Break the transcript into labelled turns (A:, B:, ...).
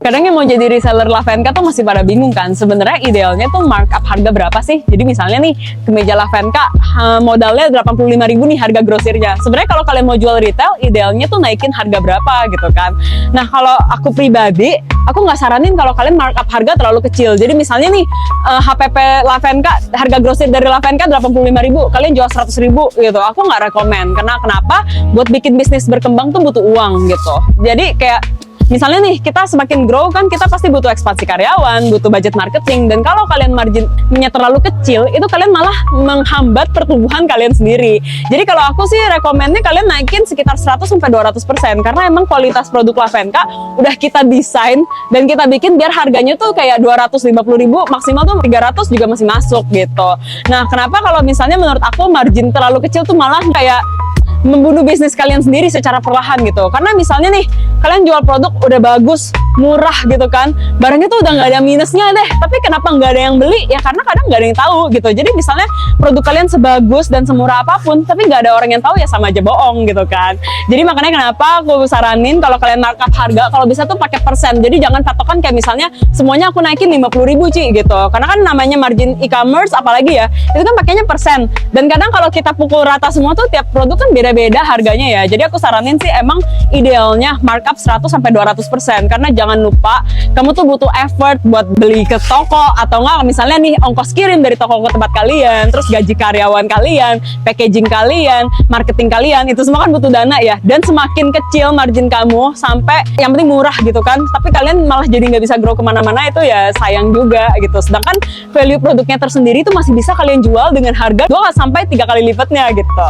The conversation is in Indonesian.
A: Kadang yang mau jadi reseller Lavenka tuh masih pada bingung kan, sebenarnya idealnya tuh markup harga berapa sih? Jadi misalnya nih, kemeja Lavenka modalnya 85.000 nih harga grosirnya. Sebenarnya kalau kalian mau jual retail, idealnya tuh naikin harga berapa gitu kan. Nah kalau aku pribadi, aku nggak saranin kalau kalian markup harga terlalu kecil. Jadi misalnya nih, HPP Lavenka, harga grosir dari Lavenka 85.000, kalian jual 100.000 gitu. Aku nggak rekomen, karena kenapa? Buat bikin bisnis berkembang tuh butuh uang gitu. Jadi kayak misalnya nih, kita semakin grow kan, kita pasti butuh ekspansi karyawan, butuh budget marketing, dan kalau kalian marginnya terlalu kecil, itu kalian malah menghambat pertumbuhan kalian sendiri. Jadi kalau aku sih rekomennya kalian naikin sekitar 100-200%, karena emang kualitas produk Lavenka udah kita desain dan kita bikin biar harganya tuh kayak 250.000, maksimal tuh 300 juga masih masuk gitu. Nah, kenapa kalau misalnya menurut aku margin terlalu kecil tuh malah kayak membunuh bisnis kalian sendiri secara perlahan gitu. Karena misalnya nih, kalian jual produk udah bagus, murah gitu kan, barangnya tuh udah nggak ada minusnya deh, tapi kenapa nggak ada yang beli? Ya karena kadang nggak ada yang tahu gitu. Jadi misalnya produk kalian sebagus dan semurah apapun, tapi nggak ada orang yang tahu, ya sama aja bohong gitu kan. Jadi makanya kenapa aku saranin kalau kalian markup harga, kalau bisa tuh pakai persen. Jadi jangan patokan kayak misalnya semuanya aku naikin 50.000 Ci gitu. Karena kan namanya margin e-commerce apalagi ya, itu kan pakainya persen. Dan kadang kalau kita pukul rata semua tuh tiap produk kan beda-beda harganya ya. Jadi aku saranin sih emang idealnya markup 100-200%, karena jangan lupa kamu tuh butuh effort buat beli ke toko, atau enggak misalnya nih ongkos kirim dari toko ke tempat kalian, terus gaji karyawan kalian, packaging kalian, marketing kalian, itu semua kan butuh dana ya. Dan semakin kecil margin kamu, sampai yang penting murah gitu kan, tapi kalian malah jadi nggak bisa grow kemana-mana, itu ya sayang juga gitu. Sedangkan value produknya tersendiri itu masih bisa kalian jual dengan harga 2-3 kali lipatnya gitu.